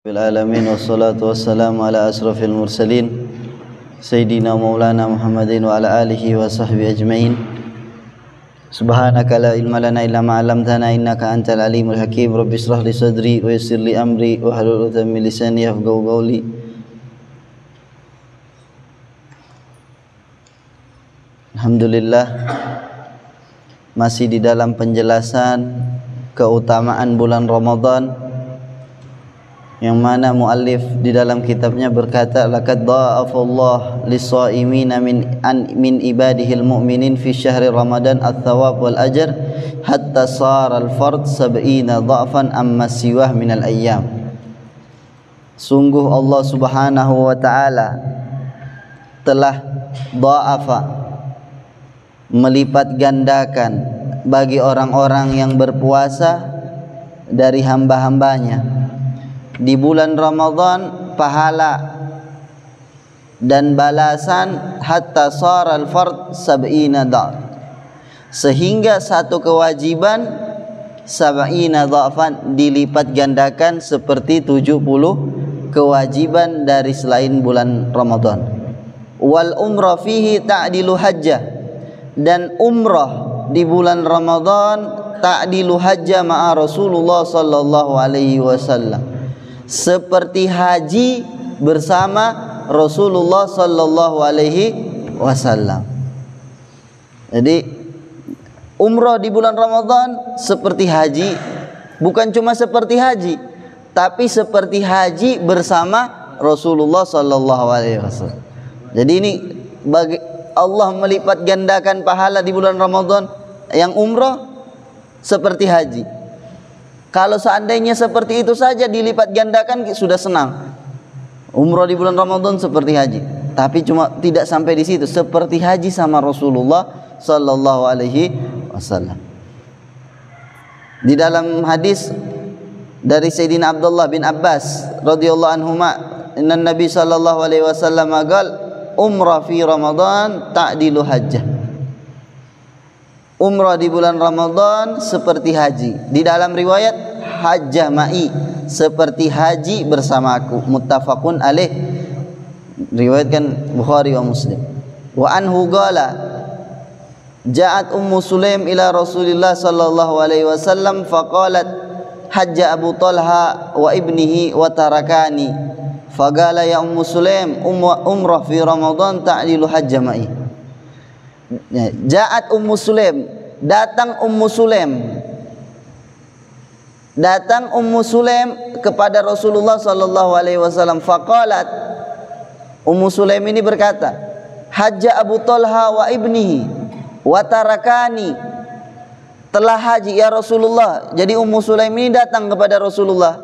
Alamin wassalatu wassalamu ala asrafil mursalin Sayyidina Maulana Muhammadin wa ala alihi wa sahbihi ajma'in. Subhanaka la ilma lana illa ma 'allamtana innaka antal alimul hakim. Rabbi shrah li sadri wa yassir li amri wa hlul 'uqdatam min lisani yafqahu qawli. Alhamdulillah, masih di dalam penjelasan keutamaan bulan Ramadan, yang mana muallif di dalam kitabnya berkata, laqad dha'afallah lis-sha'imina min ibadihil mu'minin fi syahri ramadan ats-tsawab wal ajr hatta sara al-fard 70 dha'fan amma siwah minal ayyam. Sungguh Allah Subhanahu wa taala telah dha'afa, melipat gandakan bagi orang-orang yang berpuasa dari hamba-hambanya di bulan Ramadan pahala dan balasan hatta saral fard 70 dha'f, sehingga satu kewajiban 70 dha'fan dilipat gandakan seperti 70 kewajiban dari selain bulan Ramadan. Wal umrah fihi ta'dilu hajjah, dan umrah di bulan Ramadan ta'dilu hajjah ma'a Rasulullah sallallahu alaihi wasallam, seperti haji bersama Rasulullah sallallahu alaihi wasallam. Jadi umrah di bulan Ramadan seperti haji, bukan cuma seperti haji, tapi seperti haji bersama Rasulullah sallallahu alaihi wasallam. Jadi ini bagi Allah melipat gandakan pahala di bulan Ramadan yang umrah seperti haji. Kalau seandainya seperti itu saja dilipat gandakan sudah senang. Umrah di bulan Ramadan seperti haji, tapi cuma tidak sampai di situ, seperti haji sama Rasulullah sallallahu alaihi wasallam. Di dalam hadis dari Sayyidina Abdullah bin Abbas radhiyallahu anhuma, inna Nabi sallallahu alaihi wasallam qaal umrah fi Ramadan ta'dilu hajjah. Umrah di bulan Ramadan seperti haji. Di dalam riwayat hajjah ma'i, seperti haji bersamaku. Muttafaqun alaih, riwayatkan Bukhari wa Muslim. Wa anhu qala ja'at Ummu Sulaim ila Rasulillah sallallahu alaihi wasallam faqalat hajja Abu Talha wa ibnihi wa tarakani faqala ya Ummu Sulaim umrah fi Ramadan ta'dilu hajjah ma'i. Ja'at Ummu Sulaim, datang Ummu Sulaim, datang Ummu Sulaim kepada Rasulullah sallallahu alaihi wasallam. Faqalat, Ummu Sulaim ini berkata, hajja Abu Talha wa ibnihi wa tarakani, telah haji ya Rasulullah. Jadi Ummu Sulaim ini datang kepada Rasulullah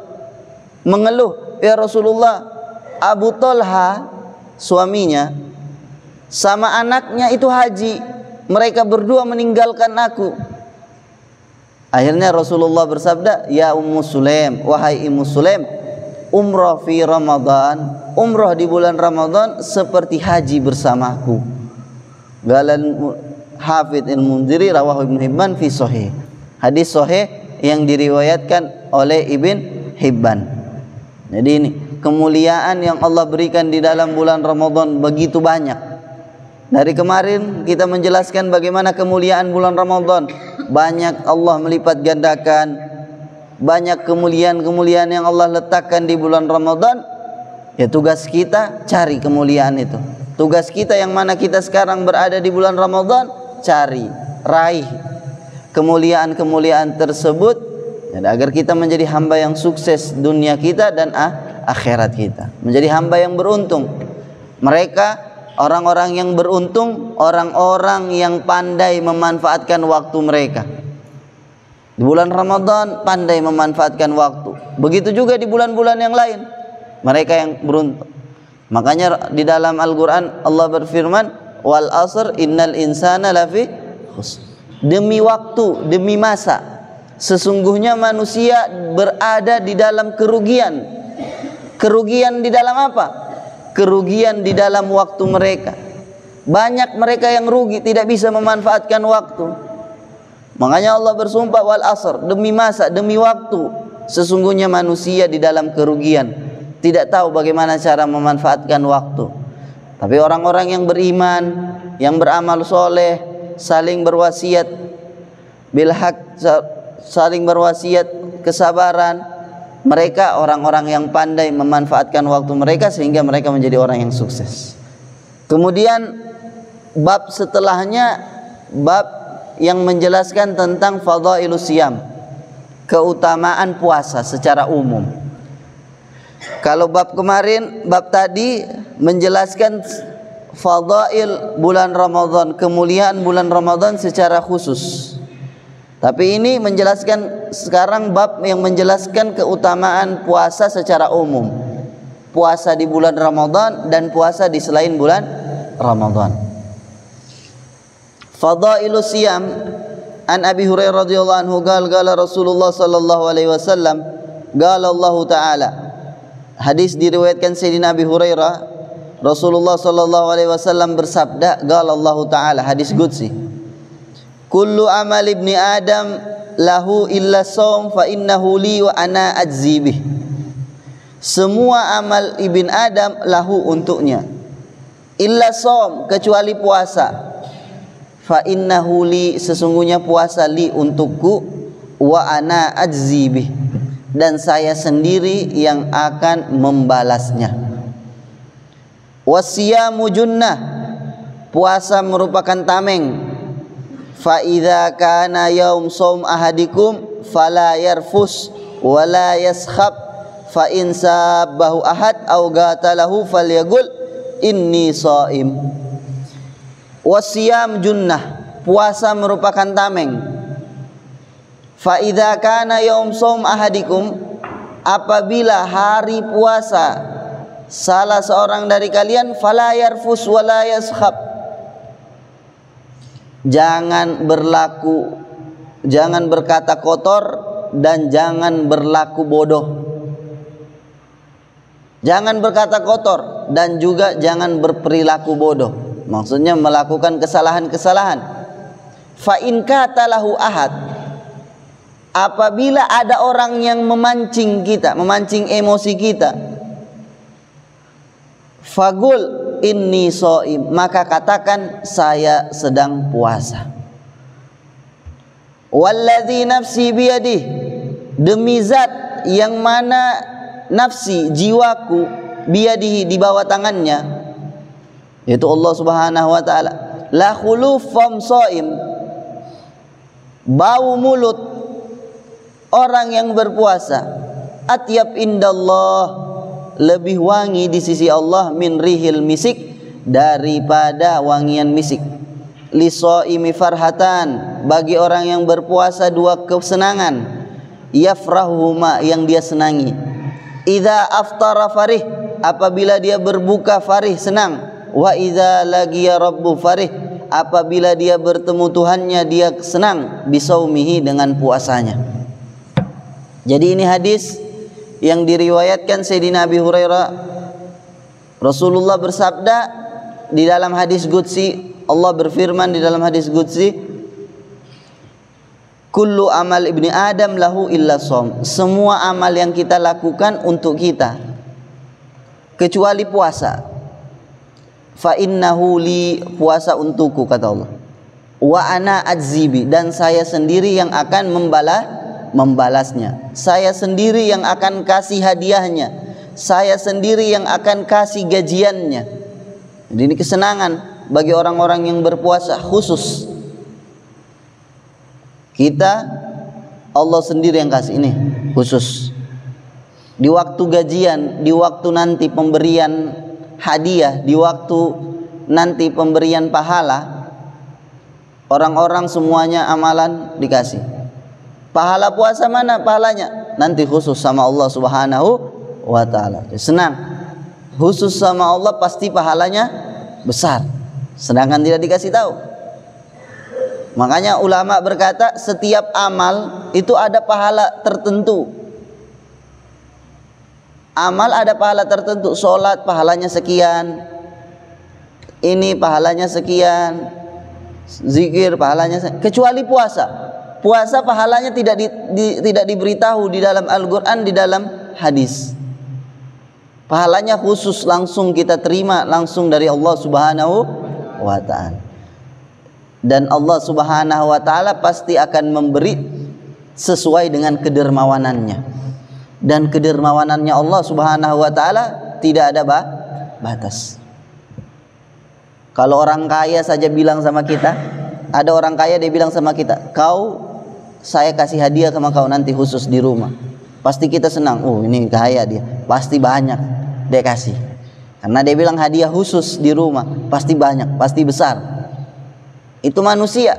mengeluh, ya Rasulullah, Abu Talha suaminya sama anaknya itu haji, mereka berdua meninggalkan aku. Akhirnya Rasulullah bersabda, ya Ummu Sulaim, wahai Ummu Sulaim, umrah fi Ramadan, umrah di bulan Ramadan seperti haji bersamaku. Galan Hafidz Al-Mundhiri rawahu Ibnu Hibban fi sahih. Hadis sahih yang diriwayatkan oleh Ibn Hibban. Jadi ini kemuliaan yang Allah berikan di dalam bulan Ramadan begitu banyak. Dari kemarin kita menjelaskan bagaimana kemuliaan bulan Ramadan. Banyak Allah melipat gandakan, banyak kemuliaan-kemuliaan yang Allah letakkan di bulan Ramadan. Ya tugas kita cari kemuliaan itu. Tugas kita yang mana kita sekarang berada di bulan Ramadan, cari, raih kemuliaan-kemuliaan tersebut, dan agar kita menjadi hamba yang sukses dunia kita dan akhirat kita, menjadi hamba yang beruntung. Mereka orang-orang yang beruntung, orang-orang yang pandai memanfaatkan waktu mereka. Di bulan Ramadan pandai memanfaatkan waktu. Begitu juga di bulan-bulan yang lain. Mereka yang beruntung. Makanya di dalam Al-Quran Allah berfirman, wal asr innal insana lafi khusr. Demi waktu, demi masa, sesungguhnya manusia berada di dalam kerugian. Kerugian di dalam apa? Kerugian di dalam waktu mereka. Banyak mereka yang rugi, tidak bisa memanfaatkan waktu. Makanya Allah bersumpah wal asr, demi masa, demi waktu. sesungguhnya manusia di dalam kerugian, tidak tahu bagaimana cara memanfaatkan waktu. Tapi orang-orang yang beriman, yang beramal soleh, saling berwasiat bil haq, saling berwasiat kesabaran, mereka orang-orang yang pandai memanfaatkan waktu mereka sehingga mereka menjadi orang yang sukses. Kemudian bab setelahnya bab yang menjelaskan tentang fadhailus siyam, keutamaan puasa secara umum. Kalau bab kemarin, bab tadi menjelaskan fadhail bulan Ramadan, kemuliaan bulan Ramadan secara khusus. Tapi ini menjelaskan sekarang bab yang menjelaskan keutamaan puasa secara umum. Puasa di bulan Ramadan dan puasa di selain bulan Ramadan. Fadailus siyam an Abi Hurairah radhiyallahu anhu qala Rasulullah sallallahu alaihi wasallam qala Allah taala. Hadis diriwayatkan Sayyidina Abi Hurairah, Rasulullah sallallahu alaihi wasallam bersabda, qala Allah taala, hadis qudsi. Kullu amal ibni Adam lahu illa shaum fa innahu li wa ana ajzi bih. Semua amal ibn Adam lahu untuknya, illa shaum, kecuali puasa. Fa innahu li, sesungguhnya puasa li untukku, wa ana ajzi bih, dan saya sendiri yang akan membalasnya. Wasiyamu junnah, puasa merupakan tameng. Fa idza kana yaum shaum ahadikum fala yarfus wala yaskhab, fa in sabahu ahad aw qatalahu falyaqul inni shaim. Wasiyam junnah, puasa merupakan tameng. Fa idza kana yaum shaum ahadikum, apabila hari puasa salah seorang dari kalian, fala yarfus wala yaskhab, jangan berkata kotor dan jangan berlaku bodoh. Jangan berkata kotor dan juga jangan berperilaku bodoh. Maksudnya melakukan kesalahan-kesalahan. Fa in qatalahu ahad, apabila ada orang yang memancing kita, memancing emosi kita, fagul inni shaim, maka katakan saya sedang puasa. Walladzi nafsi biyadih, demi zat yang mana nafsi, jiwaku, biyadihi, di bawah tangannya, yaitu Allah Subhanahu wa taala, la khuluf fam shaim, bau mulut orang yang berpuasa, atyab indallah, lebih wangi di sisi Allah, min rihil misik, daripada wangian misik. Li shaimi farhatan, bagi orang yang berpuasa dua kesenangan, yafrahuhuma, yang dia senangi. Idza aftara farih, apabila dia berbuka farih, senang. Wa idza laqiya rabbu farih, apabila dia bertemu Tuhannya dia senang. Bisaumihi, dengan puasanya. Jadi ini hadis yang diriwayatkan Sayyidina Abi Hurairah. Rasulullah bersabda di dalam hadis qudsi, Allah berfirman di dalam hadis qudsi, kullu amal ibni Adam lahu illa shaum, semua amal yang kita lakukan untuk kita kecuali puasa. Fa innahu li, puasa untukku, kata Allah. Wa ana ajzibi, dan saya sendiri yang akan membalasnya. Saya sendiri yang akan kasih hadiahnya. Saya sendiri yang akan kasih gajiannya. Jadi ini kesenangan bagi orang-orang yang berpuasa khusus. Kita, Allah sendiri yang kasih, ini khusus. Di waktu gajian, di waktu nanti pemberian hadiah, di waktu nanti pemberian pahala, orang-orang semuanya amalan dikasih. Pahala puasa mana pahalanya? Nanti khusus sama Allah Subhanahu wa taala. Senang. Khusus sama Allah pasti pahalanya besar. Sedangkan tidak dikasih tahu. Makanya ulama berkata setiap amal itu ada pahala tertentu. Amal ada pahala tertentu. Sholat pahalanya sekian, ini pahalanya sekian, zikir pahalanya sekian. Kecuali puasa. puasa pahalanya tidak diberitahu di dalam Al-Quran, di dalam hadis. Pahalanya khusus langsung kita terima langsung dari Allah Subhanahu wa ta'ala. Dan Allah Subhanahu wa ta'ala pasti akan memberi sesuai dengan kedermawanannya. Dan kedermawanannya Allah Subhanahu wa ta'ala tidak ada batas. Kalau orang kaya saja bilang sama kita, ada orang kaya dia bilang sama kita, saya kasih hadiah sama kau nanti khusus di rumah. Pasti kita senang, oh ini kaya dia, pasti banyak dia kasih. Karena dia bilang hadiah khusus di rumah, pasti banyak, pasti besar. Itu manusia,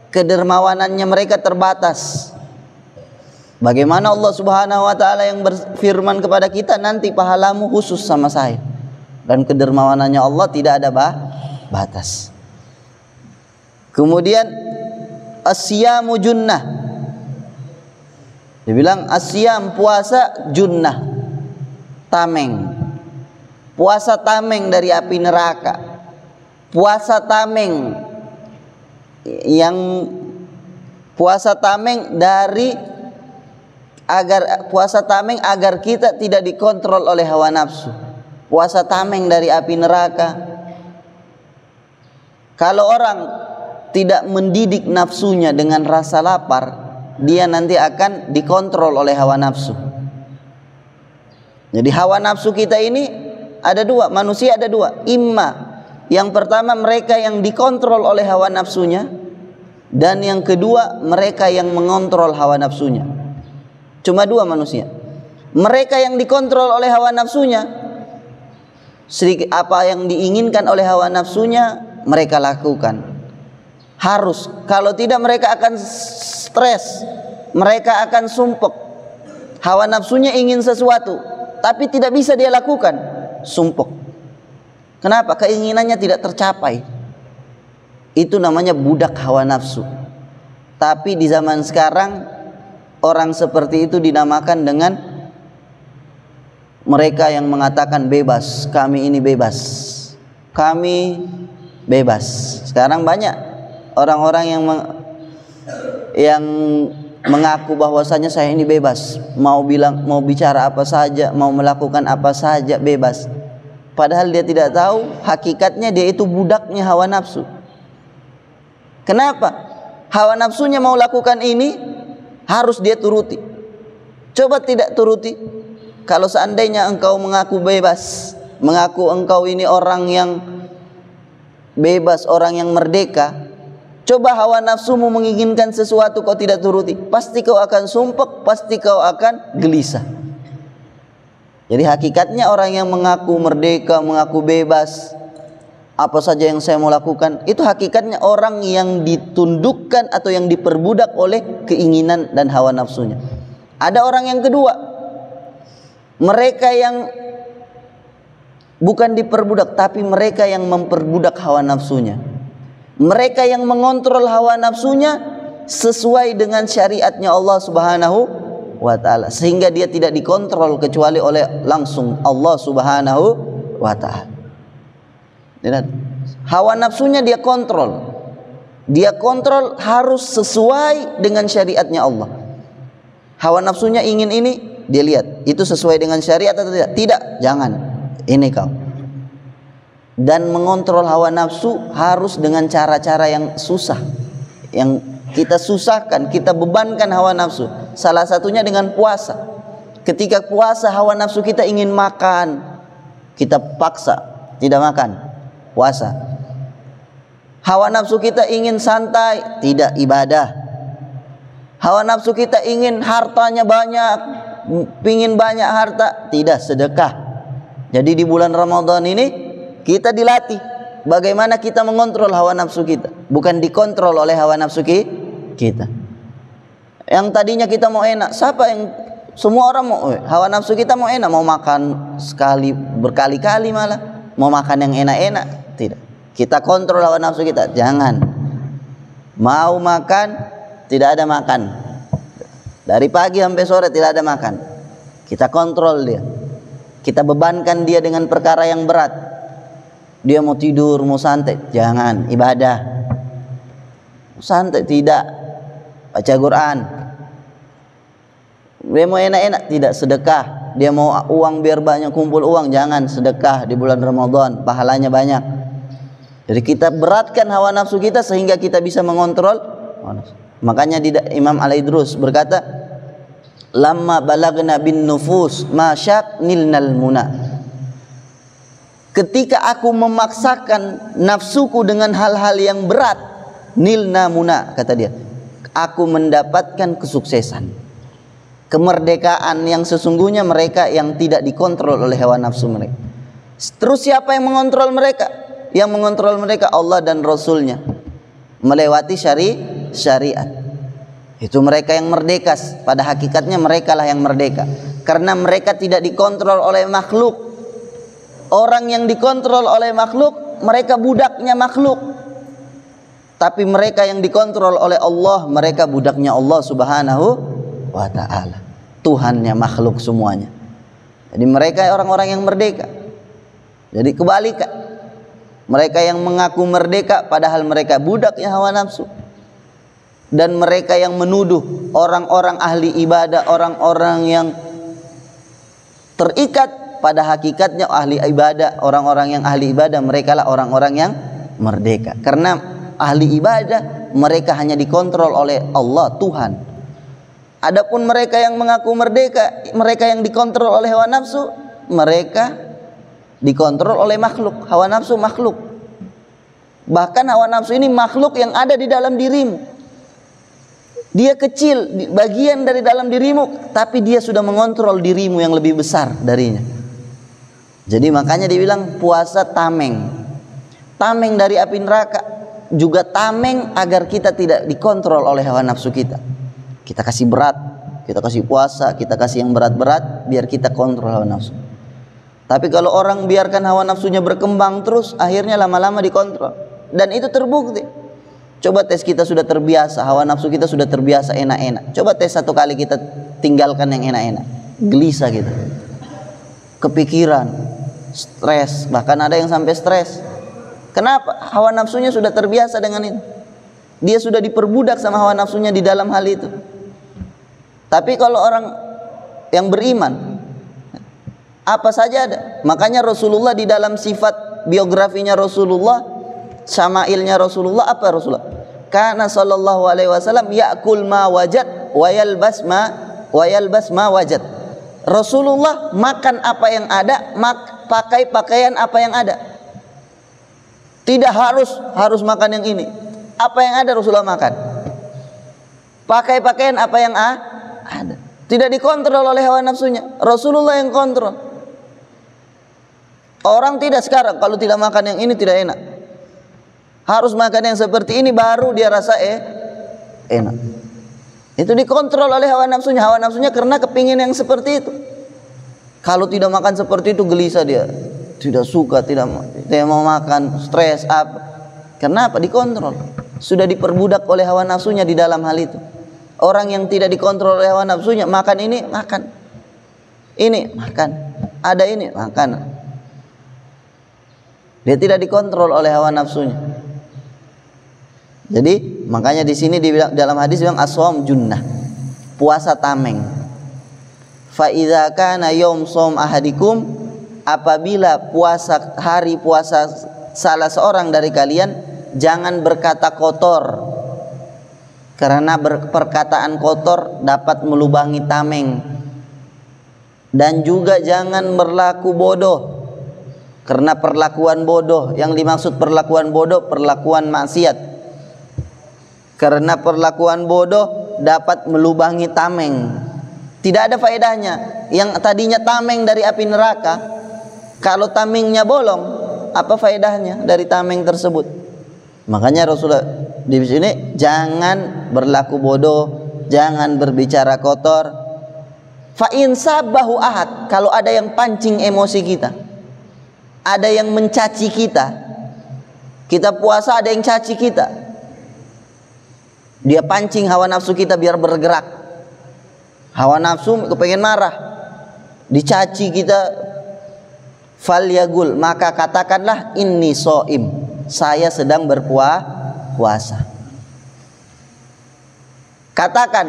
kedermawanannya mereka terbatas. Bagaimana Allah Subhanahu wa ta'ala yang berfirman kepada kita, nanti pahalamu khusus sama saya. Dan kedermawanannya Allah tidak ada batas. Kemudian asyamu junnah. Dia bilang asyam, puasa, junnah, tameng. Puasa tameng dari api neraka. Puasa tameng agar kita tidak dikontrol oleh hawa nafsu. Puasa tameng dari api neraka. Kalau orang tidak mendidik nafsunya dengan rasa lapar, dia nanti akan dikontrol oleh hawa nafsu. Jadi hawa nafsu kita ini ada dua, manusia ada dua. Yang pertama mereka yang dikontrol oleh hawa nafsunya, dan yang kedua mereka yang mengontrol hawa nafsunya. Cuma dua manusia. Mereka yang dikontrol oleh hawa nafsunya, sedikit apa yang diinginkan oleh hawa nafsunya mereka lakukan. Harus, kalau tidak mereka akan stres, mereka akan sumpek. Hawa nafsunya ingin sesuatu, tapi tidak bisa dia lakukan, sumpek. Kenapa? Keinginannya tidak tercapai. Itu namanya budak hawa nafsu. Tapi di zaman sekarang orang seperti itu dinamakan dengan mereka yang mengatakan bebas. Kami ini bebas, kami bebas. Sekarang banyak orang-orang yang mengaku bahwasanya saya ini bebas, mau bicara apa saja, mau melakukan apa saja bebas. Padahal dia tidak tahu hakikatnya dia itu budaknya hawa nafsu. Kenapa? Hawa nafsunya mau lakukan ini, harus dia turuti. Coba tidak turuti. Kalau seandainya engkau mengaku bebas, mengaku engkau ini orang yang bebas, orang yang merdeka, coba hawa nafsumu menginginkan sesuatu kau tidak turuti, pasti kau akan sumpek, pasti kau akan gelisah. Jadi hakikatnya orang yang mengaku merdeka, mengaku bebas, apa saja yang saya mau lakukan, itu hakikatnya orang yang ditundukkan atau yang diperbudak oleh keinginan dan hawa nafsunya. Ada orang yang kedua, mereka yang bukan diperbudak, tapi mereka yang memperbudak hawa nafsunya. Mereka yang mengontrol hawa nafsunya sesuai dengan syariatnya Allah Subhanahu wa ta'ala, sehingga dia tidak dikontrol kecuali oleh langsung Allah Subhanahu wa ta'ala. Hawa nafsunya dia kontrol. Dia kontrol harus sesuai dengan syariatnya Allah. Hawa nafsunya ingin ini, dia lihat itu sesuai dengan syariat atau tidak. Tidak, jangan. Ini kau. Dan mengontrol hawa nafsu harus dengan cara-cara yang susah, yang kita susahkan, kita bebankan hawa nafsu. Salah satunya dengan puasa. Ketika puasa hawa nafsu kita ingin makan, kita paksa tidak makan, puasa. Hawa nafsu kita ingin santai, tidak ibadah. Hawa nafsu kita ingin hartanya banyak, pingin banyak harta, tidak sedekah. Jadi di bulan Ramadan ini kita dilatih bagaimana kita mengontrol hawa nafsu kita, bukan dikontrol oleh hawa nafsu kita. Yang tadinya kita mau enak, semua orang mau, hawa nafsu kita mau enak, mau makan sekali berkali-kali, malah mau makan yang enak-enak, tidak. Kita kontrol hawa nafsu kita, jangan. Mau makan, tidak ada makan. Dari pagi sampai sore tidak ada makan. Kita kontrol dia. Kita bebankan dia dengan perkara yang berat. Dia mau tidur, mau santai, jangan. Ibadah, santai, tidak. baca Quran. Dia mau enak-enak, tidak sedekah. Dia mau uang biar banyak, kumpul uang, jangan sedekah di bulan Ramadan, pahalanya banyak. Jadi kita beratkan hawa nafsu kita sehingga kita bisa mengontrol hawa nafsu. Makanya Imam Al-Idrus berkata, lamma balagna bin nufus masyak nilnal muna. Ketika aku memaksakan nafsuku dengan hal-hal yang berat, nilna muna, kata dia, aku mendapatkan kesuksesan, kemerdekaan yang sesungguhnya mereka yang tidak dikontrol oleh hawa nafsu mereka. Terus siapa yang mengontrol mereka? Yang mengontrol mereka Allah dan Rasulnya, melewati syariat. Itu mereka yang merdeka. Pada hakikatnya mereka lah yang merdeka, karena mereka tidak dikontrol oleh makhluk. Orang yang dikontrol oleh makhluk, mereka budaknya makhluk. Tapi mereka yang dikontrol oleh Allah, mereka budaknya Allah Subhanahu wa ta'ala, Tuhannya makhluk semuanya. Jadi mereka orang-orang yang merdeka. Jadi kebalikan, mereka yang mengaku merdeka padahal mereka budaknya hawa nafsu. Dan mereka yang menuduh orang-orang ahli ibadah, orang-orang yang terikat, pada hakikatnya ahli ibadah, orang-orang yang ahli ibadah mereka lah orang-orang yang merdeka. Karena ahli ibadah mereka hanya dikontrol oleh Allah, Tuhan. Adapun mereka yang mengaku merdeka, mereka yang dikontrol oleh hawa nafsu, mereka dikontrol oleh makhluk. Hawa nafsu makhluk. Bahkan hawa nafsu ini makhluk yang ada di dalam dirimu. Dia kecil, bagian dari dalam dirimu, tapi dia sudah mengontrol dirimu yang lebih besar darinya. Jadi makanya dibilang puasa tameng. Tameng dari api neraka, juga tameng agar kita tidak dikontrol oleh hawa nafsu kita. Kita kasih berat, kita kasih puasa, kita kasih yang berat-berat biar kita kontrol hawa nafsu. Tapi kalau orang biarkan hawa nafsunya berkembang terus, akhirnya lama-lama dikontrol. Dan itu terbukti. Coba tes, kita sudah terbiasa, hawa nafsu kita sudah terbiasa enak-enak. Coba tes satu kali kita tinggalkan yang enak-enak, gelisah gitu, kepikiran, stres, bahkan ada yang sampai stres. Kenapa? Hawa nafsunya sudah terbiasa dengan itu. Dia sudah diperbudak sama hawa nafsunya di dalam hal itu. Tapi kalau orang yang beriman, apa saja ada. Makanya Rasulullah di dalam sifat biografinya Rasulullah, syama'ilnya Rasulullah, apa Rasulullah? Kana sallallahu alaihi wasallam ya'kul ma wajad wa yalbas ma wajad. Rasulullah makan apa yang ada, pakai pakaian apa yang ada. Tidak harus makan yang ini. Apa yang ada Rasulullah makan. Pakai pakaian apa yang ada. Tidak dikontrol oleh hawa nafsunya. Rasulullah yang kontrol. Orang tidak sekarang kalau tidak makan yang ini tidak enak. Harus makan yang seperti ini baru dia rasa enak. Itu dikontrol oleh hawa nafsunya. Hawa nafsunya karena kepingin yang seperti itu. Kalau tidak makan seperti itu gelisah dia, tidak suka, tidak mau makan, stres apa. Kenapa? Dikontrol. Sudah diperbudak oleh hawa nafsunya di dalam hal itu. Orang yang tidak dikontrol oleh hawa nafsunya, makan ini, makan. Ini, makan. Ada ini, makan. Dia tidak dikontrol oleh hawa nafsunya. Jadi makanya di sini dalam hadis bilang as-shaum junnah, puasa tameng. Fa idza kana yaum shaum ahadikum, apabila puasa hari puasa salah seorang dari kalian, jangan berkata kotor, karena perkataan kotor dapat melubangi tameng. Dan juga jangan berlaku bodoh, karena perlakuan bodoh, yang dimaksud perlakuan bodoh, perlakuan maksiat. Karena perlakuan bodoh dapat melubangi tameng. Tidak ada faedahnya. Yang tadinya tameng dari api neraka, kalau tamengnya bolong, apa faedahnya dari tameng tersebut? Makanya Rasulullah di sini jangan berlaku bodoh, jangan berbicara kotor. Fa in sabahu ahad, kalau ada yang pancing emosi kita, ada yang mencaci kita, kita puasa ada yang caci kita, dia pancing hawa nafsu kita biar bergerak. Hawa nafsu kepengen marah, dicaci kita, falyagul, maka katakanlah inni shaim, saya sedang berpuasa. Katakan,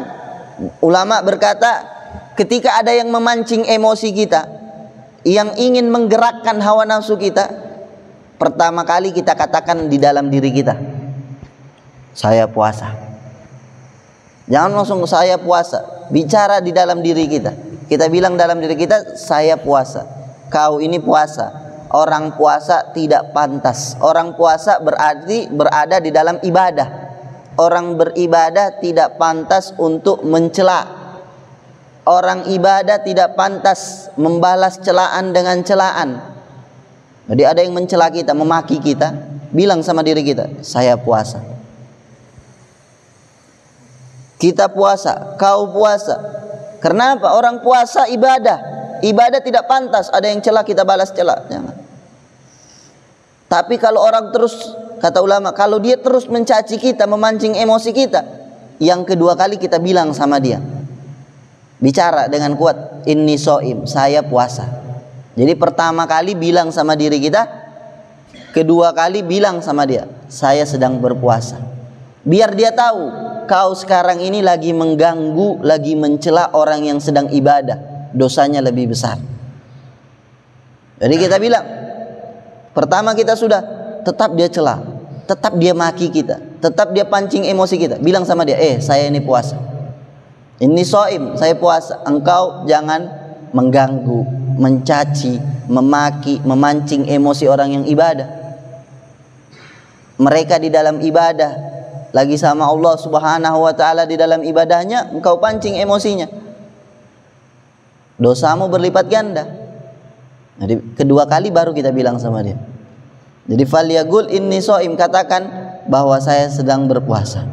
ulama berkata, ketika ada yang memancing emosi kita, yang ingin menggerakkan hawa nafsu kita, pertama kali kita katakan di dalam diri kita, saya puasa. Jangan langsung saya puasa, bicara di dalam diri kita. Kita bilang dalam diri kita, saya puasa. Kau ini puasa. Orang puasa tidak pantas. Orang puasa berarti berada di dalam ibadah. Orang beribadah tidak pantas untuk mencela. Orang ibadah tidak pantas membalas celaan dengan celaan. Jadi ada yang mencela kita, memaki kita, bilang sama diri kita, saya puasa. Kita puasa, kau puasa. Kenapa? Orang puasa ibadah. Ibadah tidak pantas ada yang cela kita balas cela. Jangan. Tapi kalau orang terus, kata ulama, kalau dia terus mencaci kita, memancing emosi kita, yang kedua kali kita bilang sama dia, bicara dengan kuat, inni shaim, saya puasa. Jadi pertama kali bilang sama diri kita, kedua kali bilang sama dia, saya sedang berpuasa. Biar dia tahu, kau sekarang ini lagi mengganggu, lagi mencela orang yang sedang ibadah, dosanya lebih besar. Jadi kita bilang, pertama kita sudah, tetap dia cela, tetap dia maki kita, tetap dia pancing emosi kita, bilang sama dia, saya ini puasa, ini shaim, saya puasa. Engkau jangan mengganggu, mencaci, memaki, memancing emosi orang yang ibadah. Mereka di dalam ibadah, lagi sama Allah Subhanahu wa ta'ala di dalam ibadahnya, engkau pancing emosinya, dosamu berlipat ganda. Jadi kedua kali baru kita bilang sama dia. Jadi falyaqul inni shaim, katakan bahwa saya sedang berpuasa.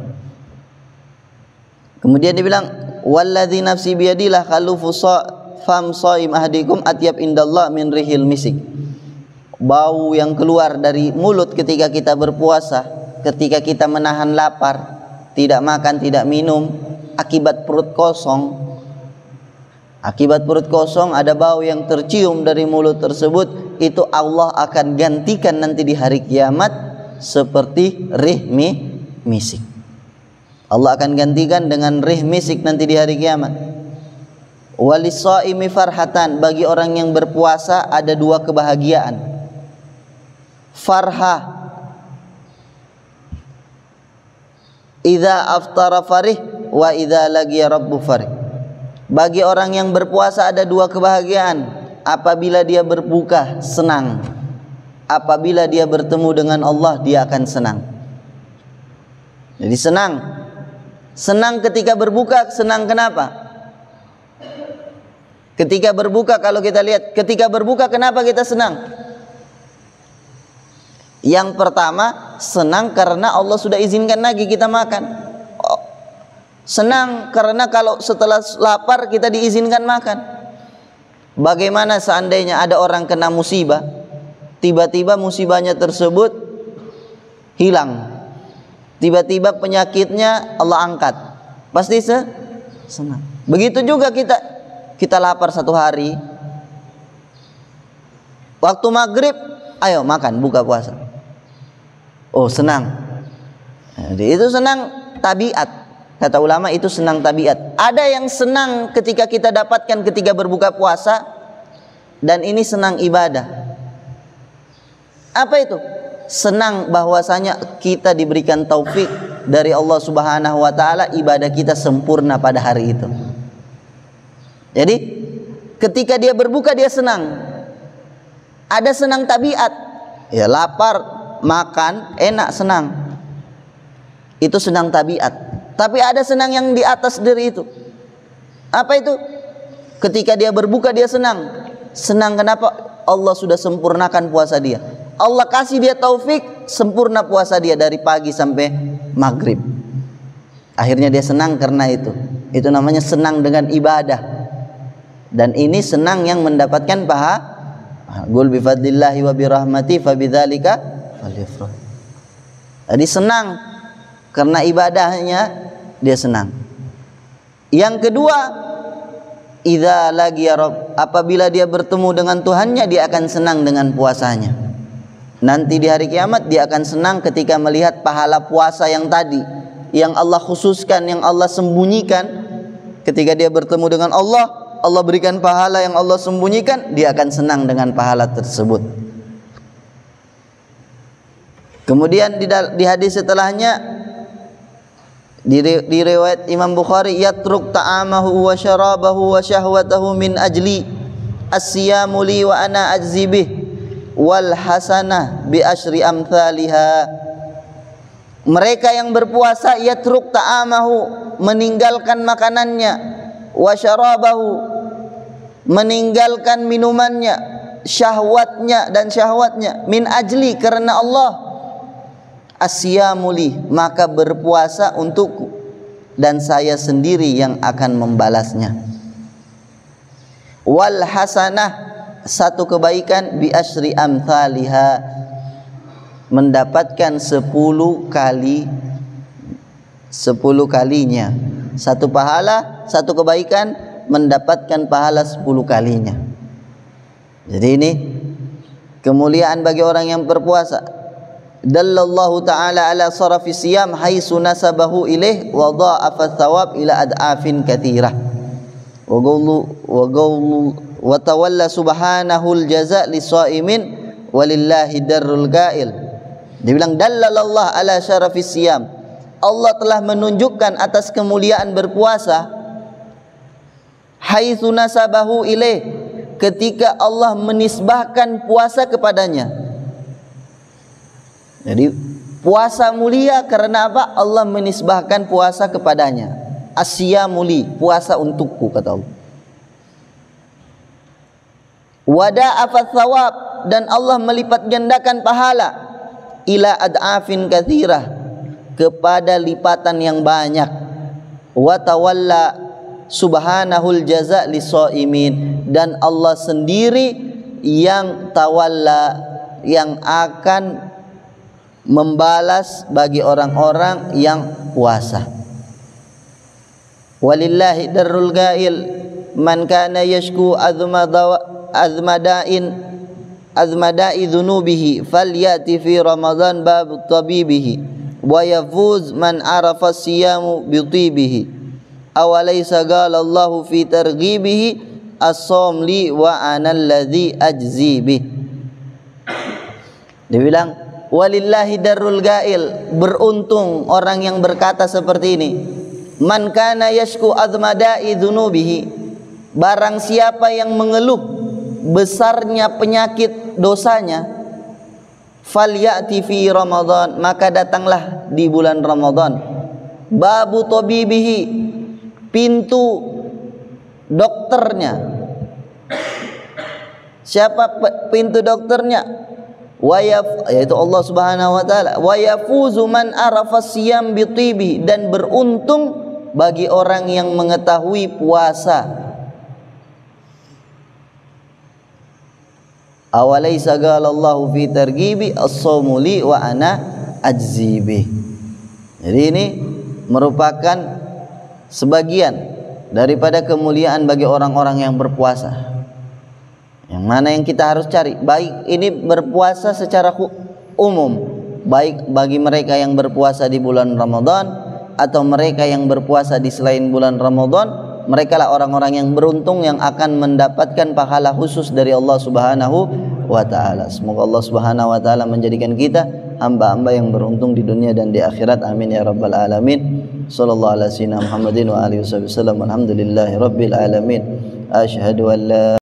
Kemudian dia bilang, walladzi nafsi biyadihi khalufu fam shaim ahdikum atyab indallah min rihil misik. Bau yang keluar dari mulut ketika kita berpuasa, ketika kita menahan lapar, tidak makan, tidak minum, akibat perut kosong. Akibat perut kosong ada bau yang tercium dari mulut tersebut, itu Allah akan gantikan nanti di hari kiamat seperti rih misik. Allah akan gantikan dengan rih misik nanti di hari kiamat. Walis-shaimi farhatan, bagi orang yang berpuasa ada dua kebahagiaan. Farhah, idza aftara farih wa idza laqiya rabbu farih. Bagi orang yang berpuasa ada dua kebahagiaan. Apabila dia berbuka, senang. Apabila dia bertemu dengan Allah, dia akan senang. Jadi senang. Senang ketika berbuka, senang kenapa? Ketika berbuka, kalau kita lihat, ketika berbuka kenapa kita senang? Yang pertama, senang karena Allah sudah izinkan lagi kita makan. Senang karena kalau setelah lapar kita diizinkan makan. Bagaimana seandainya ada orang kena musibah, tiba-tiba musibahnya tersebut hilang, tiba-tiba penyakitnya Allah angkat, pasti senang. Begitu juga kita lapar satu hari, waktu maghrib, ayo makan, buka puasa, oh senang. Jadi itu senang tabiat. Kata ulama itu senang tabiat. Ada yang senang ketika kita dapatkan ketika berbuka puasa, dan ini senang ibadah. Apa itu? Senang bahwasanya kita diberikan taufik dari Allah Subhanahu wa ta'ala, ibadah kita sempurna pada hari itu. Jadi ketika dia berbuka dia senang. Ada senang tabiat, ya lapar, makan, enak, senang. Itu senang tabiat. Tapi ada senang yang di atas dari itu. Apa itu? Ketika dia berbuka dia senang. Senang kenapa? Allah sudah sempurnakan puasa dia. Allah kasih dia taufik, sempurna puasa dia dari pagi sampai maghrib. Akhirnya dia senang karena itu. Itu namanya senang dengan ibadah. Dan ini senang yang mendapatkan pahala. Qul bi fadlillahi wa bi rahmati fa bidzalika falyafrah. Jadi senang karena ibadahnya dia senang. Yang kedua, idza laqiya rabb, apabila dia bertemu dengan Tuhannya, dia akan senang dengan puasanya. Nanti di hari kiamat dia akan senang ketika melihat pahala puasa yang tadi. yang Allah khususkan, yang Allah sembunyikan. Ketika dia bertemu dengan Allah, Allah berikan pahala yang Allah sembunyikan, dia akan senang dengan pahala tersebut. Kemudian di hadis setelahnya, di riwayat Imam Bukhari, yatruk ta'amahu wa syarabahu wa syahwatahu min ajli as-siyamu li wa ana ajzi bih wal hasanah bi asyri amthaliha. Mereka yang berpuasa yatruk ta'amahu, meninggalkan makanannya, wa syarabahu, meninggalkan minumannya, syahwatnya dan syahwatnya, min ajli, karena Allah, asyamuli, maka berpuasa untukku dan saya sendiri yang akan membalasnya. Wal hasanah, satu kebaikan, bi asyri amthaliha, mendapatkan 10 kalinya. Satu pahala, satu kebaikan, mendapatkan pahala 10 kalinya. Jadi ini kemuliaan bagi orang yang berpuasa. Dallallahu ta'ala ala sarafi siyam haitsu nasabahu ilaih wa dha'afa thawab ila ad'afin katsirah. Wa tawalla subhanahu al-jaza' lis-shaimin walillahi darrul ga'il. Dia bilang dallalallah ala syarafi siyam. Allah telah menunjukkan atas kemuliaan berpuasa. Haitsu nasabahu ilaih, ketika Allah menisbahkan puasa kepadanya. Jadi puasa mulia karena apa? Allah menisbahkan puasa kepadanya. Asyamuli, puasa untukku, kata Allah. Wada'afat thawab, dan Allah melipat gandakan pahala ila ad'afin katsirah, kepada lipatan yang banyak. Wa tawalla subhanahul jaza' lis-shaimin, dan Allah sendiri yang tawalla, yang akan membalas bagi orang-orang yang puasa. Walillahi darrul ga'il, man kana yashku azmada'i dhunubihi falyati fi ramadan bab tabibihi wa yafuz man arafa siyamu bi tibihi awalaysa qala Allahu fi targhibihi as-shaum li wa ana alladhi ajzi bih. Dia bilang walillahi darrul ga'il, beruntung orang yang berkata seperti ini. Man kana yashku azmada'i dhunubihi, barang siapa yang mengeluh besarnya penyakit dosanya, falyati fi ramadan, maka datanglah di bulan Ramadan. Babu tabibihi, pintu dokternya. Siapa pintu dokternya? Yaitu Allah Subhanahu wa taala. Wa yafuzu man arafa siyam bi tibi, dan beruntung bagi orang yang mengetahui puasa. Awalaysa qala Allahu fi targhibi as-shaumu li wa ana ajzi bih. Jadi ini merupakan sebagian daripada kemuliaan bagi orang-orang yang berpuasa. Yang mana yang kita harus cari, baik ini berpuasa secara umum, baik bagi mereka yang berpuasa di bulan Ramadan atau mereka yang berpuasa di selain bulan Ramadan, mereka lah orang-orang yang beruntung yang akan mendapatkan pahala khusus dari Allah Subhanahu wa taala. Semoga Allah Subhanahu wa taala menjadikan kita hamba-hamba yang beruntung di dunia dan di akhirat. Amin ya rabbal alamin. Sallallahu alaihi wasallam Muhammadin wa alihi wasallam. Alhamdulillahirabbil alamin. Asyhadu an la